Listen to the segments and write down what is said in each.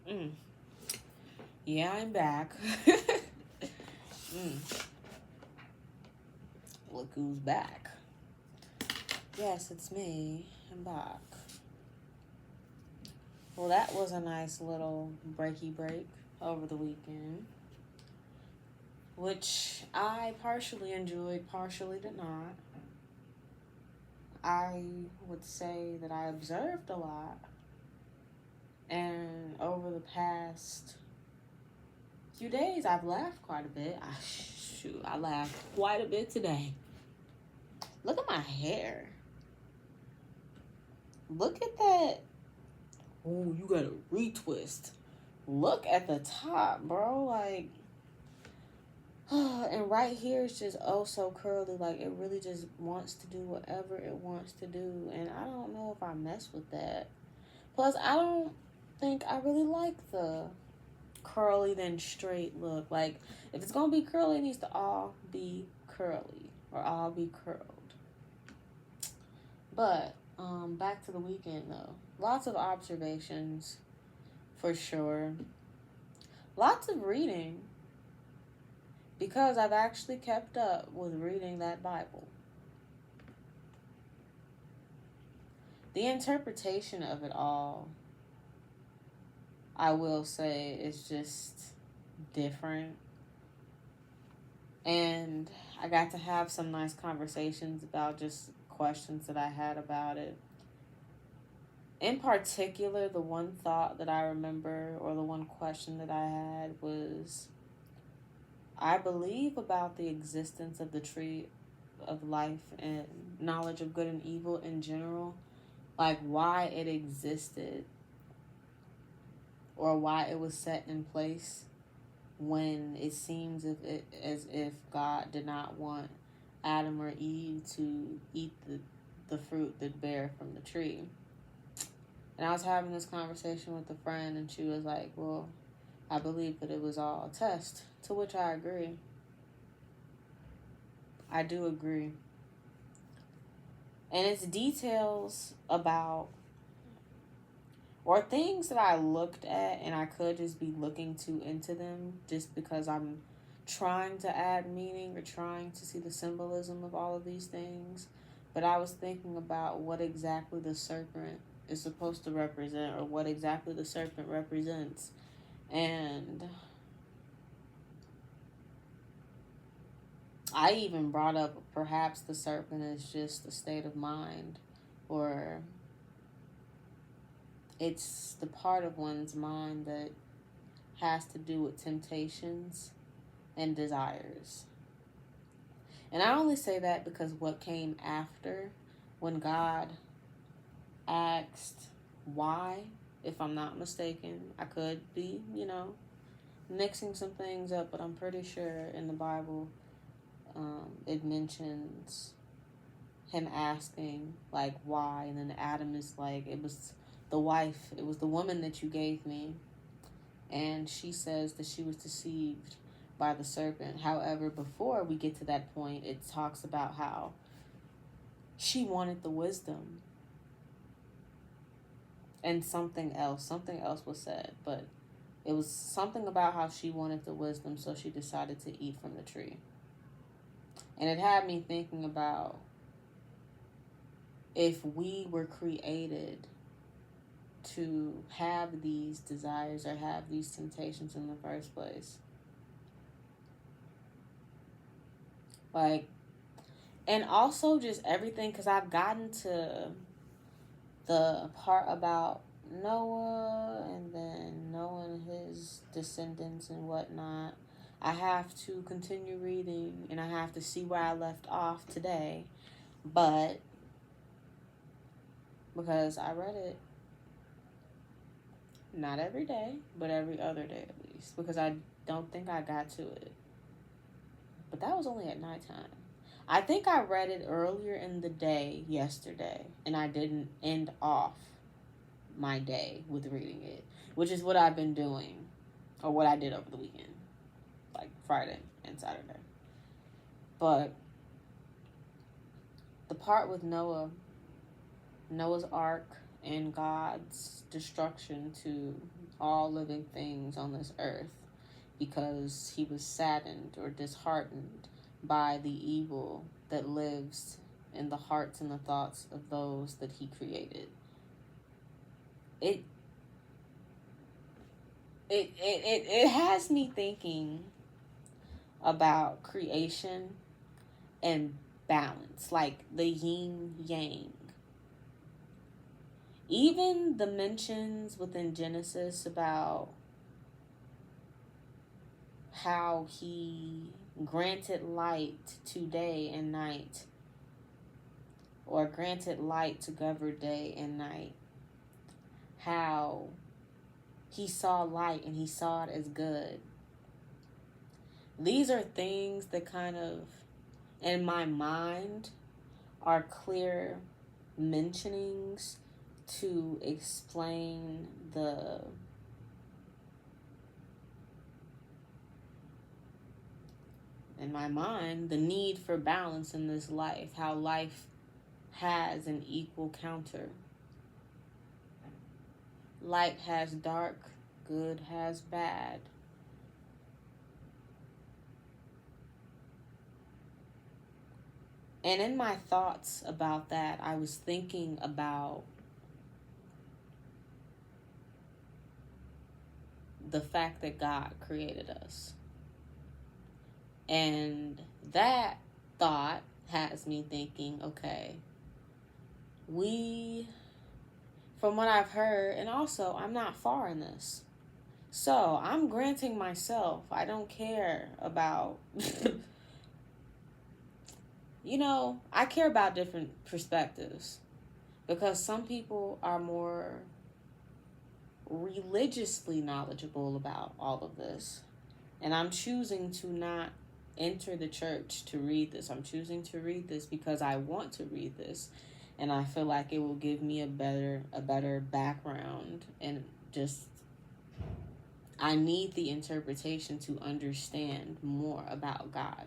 Mm. Yeah, I'm back. mm. Look who's back. Yes, it's me. I'm back. Well, that was a nice little breaky break over the weekend, which I partially enjoyed, partially did not. I would say that I observed a lot, and over the past few days, I've laughed quite a bit. I laughed quite a bit today. Look at my hair. Look at that. Oh, you got a retwist. Look at the top, bro. Like, and right here is just oh so curly. Like, it really just wants to do whatever it wants to do. And I don't know if I mess with that. Plus, I don't think I really like the curly then straight look. Like, if it's gonna be curly, it needs to all be curly or all be curled. But back to the weekend though. Lots of observations for sure. Lots of reading because I've actually kept up with reading that Bible. The interpretation of it all, I will say, is just different. And I got to have some nice conversations about just questions that I had about it. In particular, the one thought that I remember, or the one question that I had was, I believe about the existence of the tree of life and knowledge of good and evil in general, like why it existed or why it was set in place when it seems as if God did not want Adam or Eve to eat the fruit that bear from the tree. And I was having this conversation with a friend, and she was like, well, I believe that it was all a test, to which I agree. I do agree. And it's details about, or things that I looked at and I could just be looking too into them just because I'm trying to add meaning or trying to see the symbolism of all of these things. But I was thinking about what exactly the serpent is supposed to represent or what exactly the serpent represents. And I even brought up perhaps the serpent is just a state of mind, or it's the part of one's mind that has to do with temptations and desires. And I only say that because what came after, when God asked why, if I'm not mistaken, I could be, mixing some things up, but I'm pretty sure in the Bible it mentions him asking, like, why, and then Adam is like, it was the wife, it was the woman that you gave me, and she says that she was deceived by the serpent. However, before we get to that point, it talks about how she wanted the wisdom, and something else was said, but it was something about how she wanted the wisdom, so she decided to eat from the tree. And it had me thinking about if we were created to have these desires or have these temptations in the first place. Like, and also just everything, because I've gotten to the part about Noah and then Noah and his descendants and whatnot. I have to continue reading and I have to see where I left off today. But because I read it not every day, but every other day at least, because I don't think I got to it. But that was only at nighttime. I think I read it earlier in the day yesterday, and I didn't end off my day with reading it, which is what I've been doing, or what I did over the weekend, like Friday and Saturday. But the part with Noah's Ark, in God's destruction to all living things on this earth because he was saddened or disheartened by the evil that lives in the hearts and the thoughts of those that he created. It has me thinking about creation and balance, like the yin yang. Even the mentions within Genesis about how he granted light to day and night, or granted light to govern day and night, how he saw light and he saw it as good. These are things that kind of, in my mind, are clear mentionings to explain in my mind, the need for balance in this life, how life has an equal counter. Light has dark, good has bad. And in my thoughts about that, I was thinking about the fact that God created us. And that thought has me thinking, okay, from what I've heard, and also I'm not far in this. So I'm granting myself, I don't care about, I care about different perspectives because some people are more religiously knowledgeable about all of this. And I'm choosing to not enter the church to read this. I'm choosing to read this because I want to read this. And I feel like it will give me a better background, and just I need the interpretation to understand more about God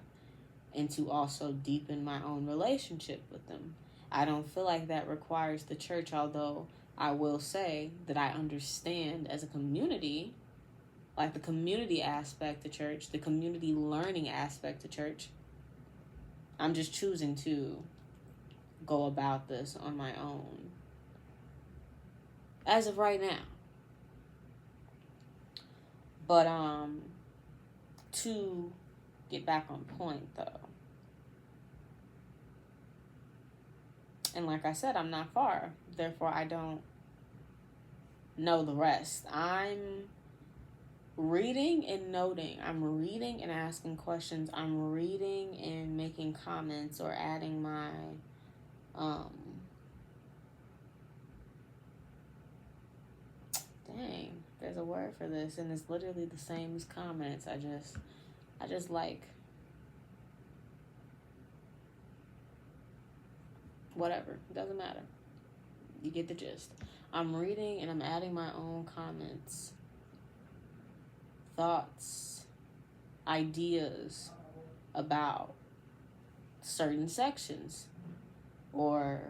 and to also deepen my own relationship with them. I don't feel like that requires the church, although I will say that I understand as a community, like the community aspect of church, the community learning aspect of church. I'm just choosing to go about this on my own as of right now. But to get back on point though, and like I said, I'm not far, therefore I don't know the rest. I'm reading and noting. I'm reading and asking questions. I'm reading and making comments or adding my there's a word for this, and it's literally the same as comments. I just like whatever. It doesn't matter. You get the gist. I'm reading and I'm adding my own comments, thoughts, ideas about certain sections, or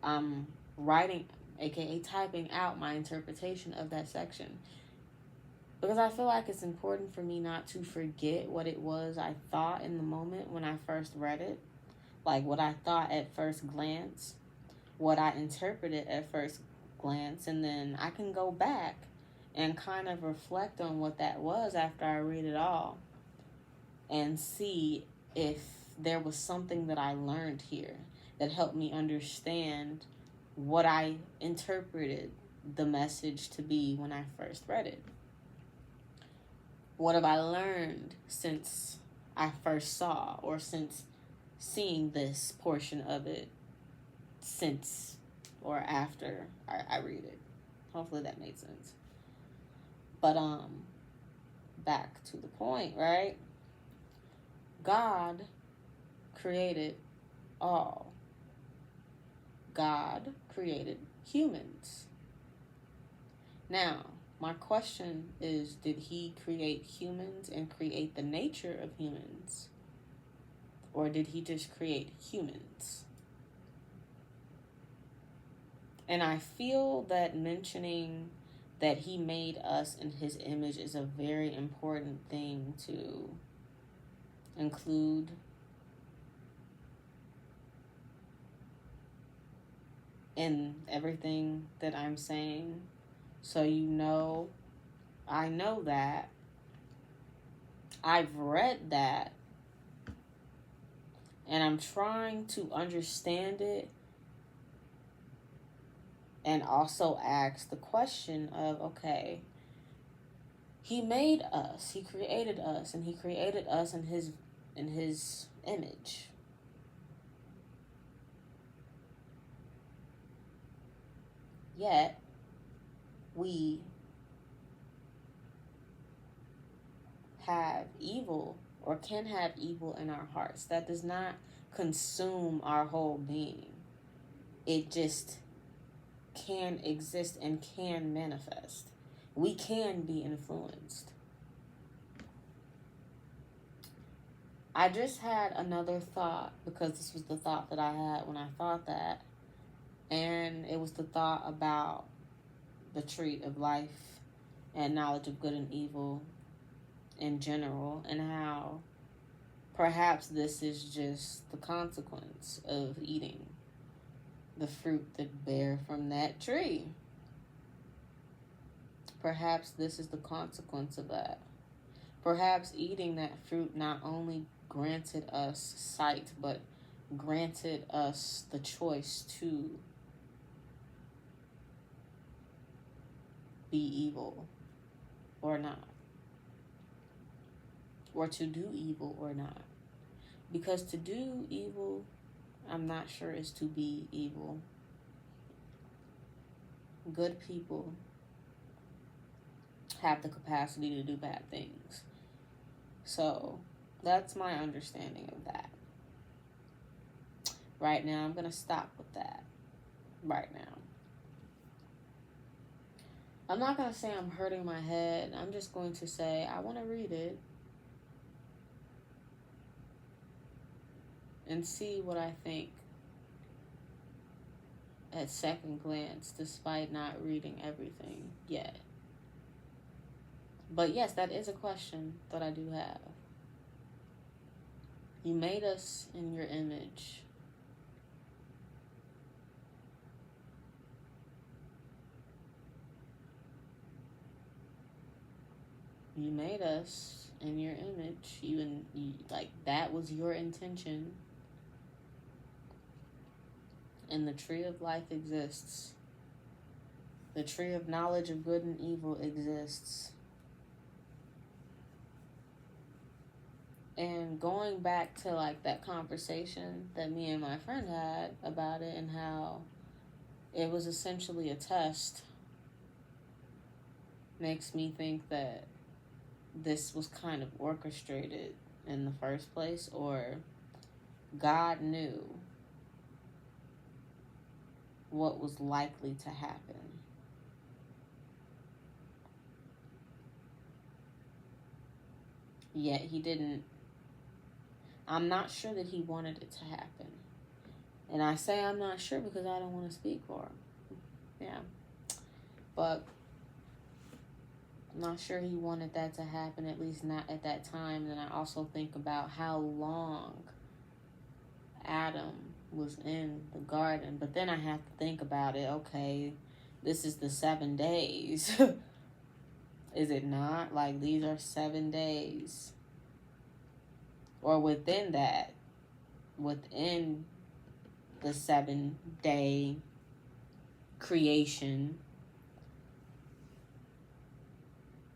I'm writing, aka typing out my interpretation of that section, because I feel like it's important for me not to forget what it was I thought in the moment when I first read it, like what I thought at first glance, what I interpreted at first glance, and then I can go back and kind of reflect on what that was after I read it all and see if there was something that I learned here that helped me understand what I interpreted the message to be when I first read it. What have I learned since I first saw, or since seeing this portion of it, since or after I read it? Hopefully that made sense. But back to the point, right? God created all. God created humans. Now, my question is, did he create humans and create the nature of humans? Or did he just create humans? And I feel that mentioning that he made us in his image is a very important thing to include in everything that I'm saying. So I know that. I've read that. And I'm trying to understand it and also ask the question of, okay, he made us, he created us, and he created us in his image. Yet we have evil or can have evil in our hearts. That does not consume our whole being. It just can exist and can manifest. We can be influenced. I just had another thought, because this was the thought that I had when I thought that. And it was the thought about the tree of life and knowledge of good and evil in general, and how perhaps this is just the consequence of eating the fruit that bear from that tree. Perhaps this is the consequence of that. Perhaps eating that fruit not only granted us sight, but granted us the choice to be evil or not, or to do evil or not. Because to do evil, I'm not sure is to be evil. Good people have the capacity to do bad things. So that's my understanding of that. Right now, I'm going to stop with that. Right now. I'm not going to say I'm hurting my head. I'm just going to say I want to read it and see what I think at second glance, despite not reading everything yet. But yes, that is a question that I do have. You made us in your image. You made us in your image. You like that was your intention. And the tree of life exists. The tree of knowledge of good and evil exists. And going back to like that conversation that me and my friend had about it, and how it was essentially a test, makes me think that this was kind of orchestrated in the first place, or God knew what was likely to happen. Yet he didn't. I'm not sure that he wanted it to happen. And I say I'm not sure because I don't want to speak for him. Yeah. But I'm not sure he wanted that to happen, at least not at that time. And I also think about how long Adam was in the garden. But then I have to think about it. Okay, this is the 7 days. Is it not? Like, these are 7 days. Or within that, within the 7-day creation,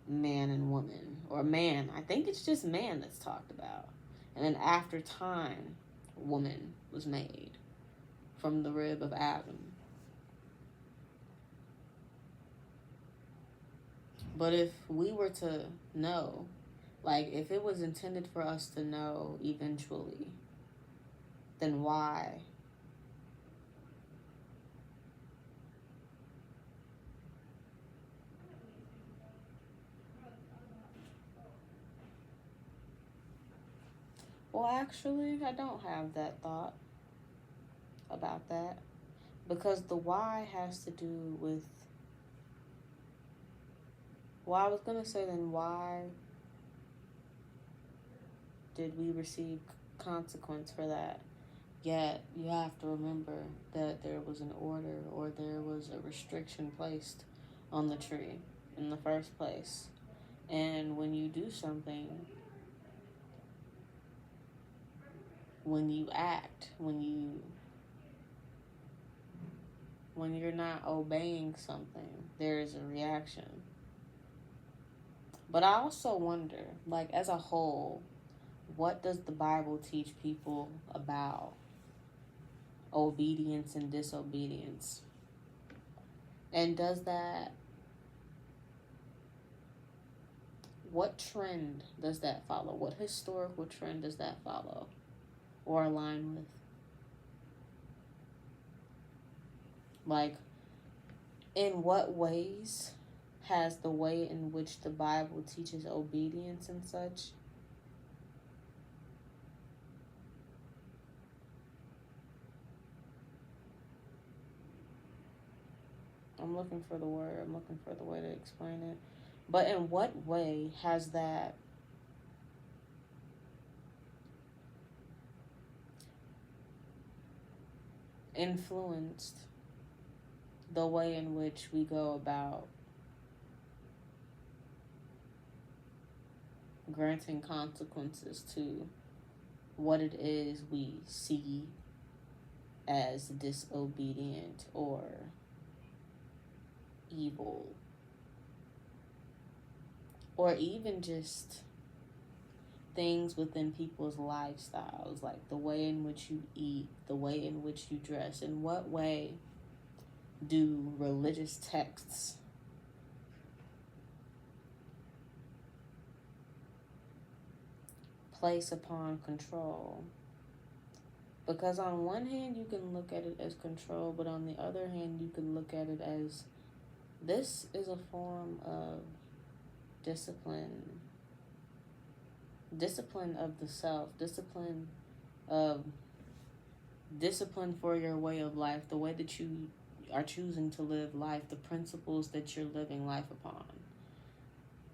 man and woman, or man, I think it's just man that's talked about. And then after time, woman was made from the rib of Adam. But if we were to know, like if it was intended for us to know eventually, then why? Well, actually, I don't have that thought about that. Because the why has to do with, well, I was going to say then why did we receive consequence for that? Yet you have to remember that there was an order or there was a restriction placed on the tree in the first place. And when you do something, when you act, when you're not obeying something, there is a reaction. But I also wonder, like, as a whole, what does the Bible teach people about obedience and disobedience? And what trend does that follow? What historical trend does that follow or align with? Like, in what ways has the way in which the Bible teaches obedience and such I'm looking for the word. I'm looking for the way to explain it. But in what way has that influenced the way in which we go about granting consequences to what it is we see as disobedient or evil, or even just things within people's lifestyles, like the way in which you eat, the way in which you dress? In what way do religious texts place upon control? Because on one hand, you can look at it as control, but on the other hand, you can look at it as this is a form of discipline of the self, discipline for your way of life, the way that you are choosing to live life, the principles that you're living life upon.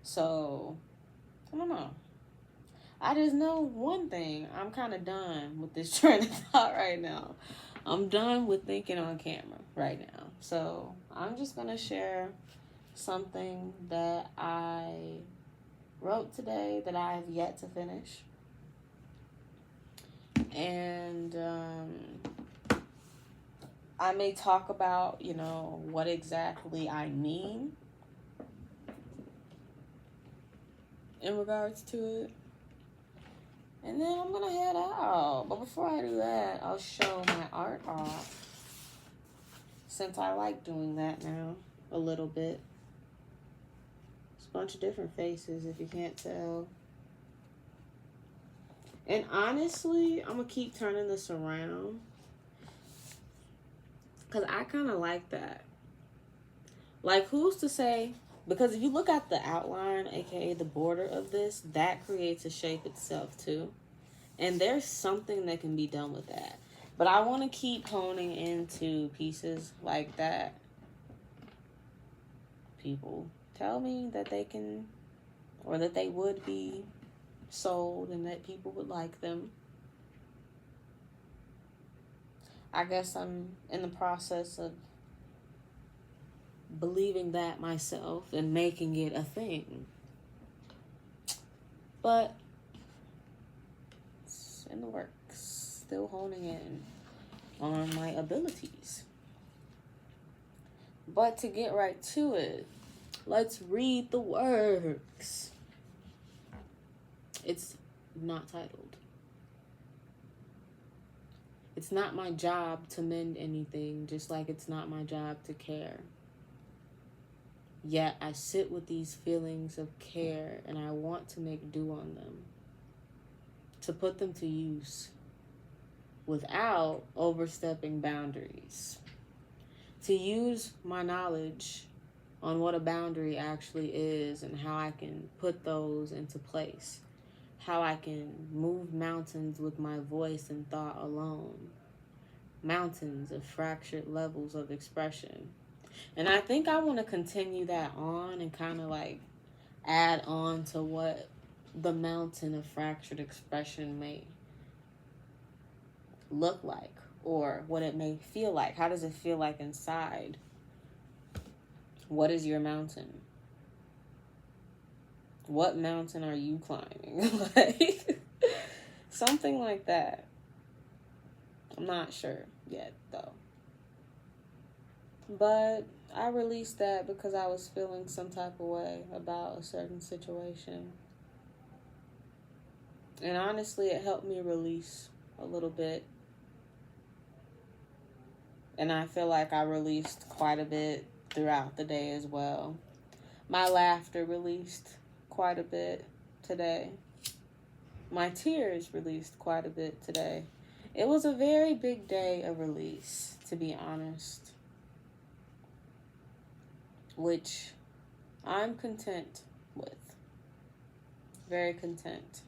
So, I don't know. I just know one thing. I'm kind of done with this train of thought right now. I'm done with thinking on camera right now. So I'm just going to share something that I wrote today that I have yet to finish. And I may talk about, what exactly I mean in regards to it. And then I'm going to head out. But before I do that, I'll show my art off, since I like doing that now a little bit. It's a bunch of different faces, if you can't tell. And honestly, I'm going to keep turning this around, because I kind of like that. Like, who's to say? Because if you look at the outline, aka the border of this, that creates a shape itself too. And there's something that can be done with that. But I want to keep honing into pieces like that. People tell me that they can, or that they would be sold and that people would like them. I guess I'm in the process of believing that myself and making it a thing. But it's in the works. Still honing in on my abilities. But to get right to it, let's read the works. It's not titled. It's not my job to mend anything, just like it's not my job to care. Yet I sit with these feelings of care and I want to make do on them, to put them to use without overstepping boundaries, to use my knowledge on what a boundary actually is and how I can put those into place, how I can move mountains with my voice and thought alone, mountains of fractured levels of expression. And I think I want to continue that on and kind of like add on to what the mountain of fractured expression may look like or what it may feel like. How does it feel like inside? What is your mountain? What mountain are you climbing? Like something like that. I'm not sure yet though. But I released that because I was feeling some type of way about a certain situation. And honestly, it helped me release a little bit. And I feel like I released quite a bit throughout the day as well. My laughter released quite a bit today. My tears released quite a bit today. It was a very big day of release, to be honest. Which I'm content with. Very content.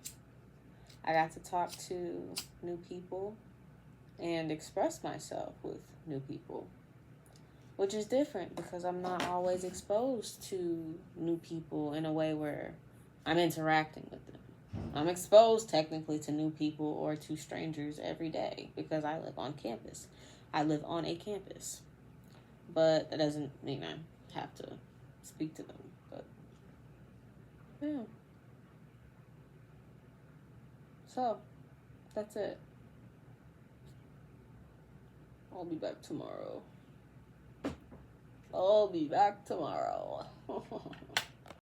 I got to talk to new people and express myself with new people, which is different because I'm not always exposed to new people in a way where I'm interacting with them. I'm exposed technically to new people or to strangers every day because I live on campus. I live on a campus. But that doesn't mean I have to speak to them. But yeah. So that's it. I'll be back tomorrow.